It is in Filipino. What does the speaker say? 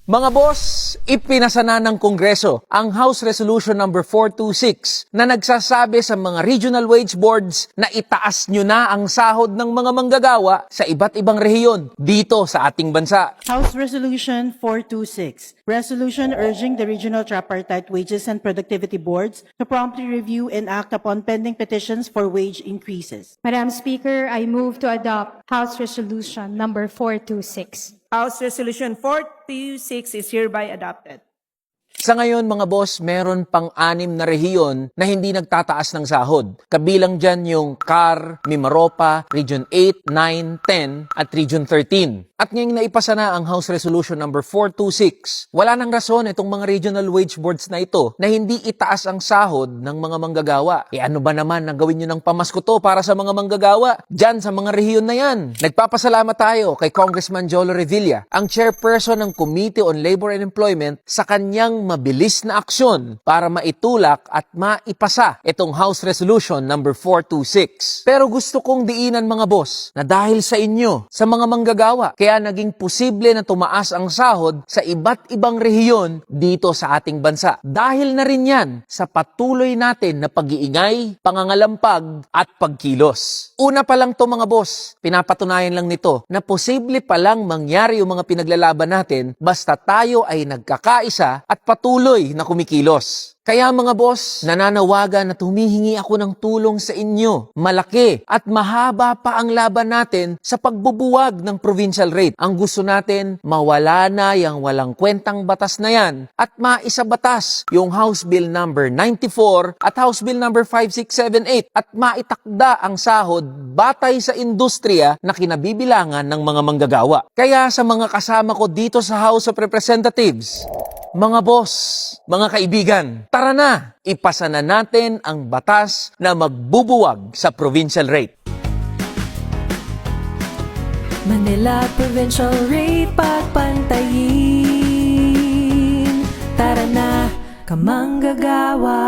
Mga boss, ipinasa na ng Kongreso ang House Resolution number 426 na nagsasabi sa mga regional wage boards na itaas nyo na ang sahod ng mga manggagawa sa iba't ibang rehiyon dito sa ating bansa. House Resolution 426, resolution urging the regional tripartite wages and productivity boards to promptly review and act upon pending petitions for wage increases. Madam Speaker, I move to adopt House Resolution number 426. House Resolution 426 is hereby adopted. Sa ngayon mga boss, meron pang 6 na rehiyon na hindi nagtataas ng sahod. Kabilang dyan yung CAR, Mimaropa, Region 8, 9, 10 at Region 13. At ngayong naipasa na ang House Resolution number 426, wala nang rason itong mga regional wage boards na ito na hindi itaas ang sahod ng mga manggagawa. E ano ba naman na gawin nyo ng pamasko to para sa mga manggagawa dyan sa mga rehiyon na yan? Nagpapasalamat tayo kay Congressman Jolo Revilla, ang chairperson ng Committee on Labor and Employment, sa kanyang mabilis na aksyon para maitulak at maipasa itong House Resolution number 426. Pero gusto kong diinan mga boss na dahil sa inyo, sa mga manggagawa, kaya naging posible na tumaas ang sahod sa iba't ibang rehiyon dito sa ating bansa. Dahil na rin yan sa patuloy natin na pag-iingay, pangangalampag at pagkilos. Una pa lang to mga boss, pinapatunayan lang nito na posible palang mangyari yung mga pinaglalaban natin basta tayo ay nagkakaisa at patuloy na kumikilos. Kaya mga boss, nananawagan at humihingi ako ng tulong sa inyo. Malaki at mahaba pa ang laban natin sa pagbubuwag ng provincial rate. Ang gusto natin, mawala na yung walang kwentang batas na yan at maisabatas yung House Bill number 94 at House Bill number 5678 at maitakda ang sahod batay sa industriya na kinabibilangan ng mga manggagawa. Kaya sa mga kasama ko dito sa House of Representatives, mga boss, mga kaibigan, tara na! Ipasa na natin ang batas na magbubuwag sa provincial rate. Manila Provincial Rate pagpantayin. Tara na, kamanggagawa!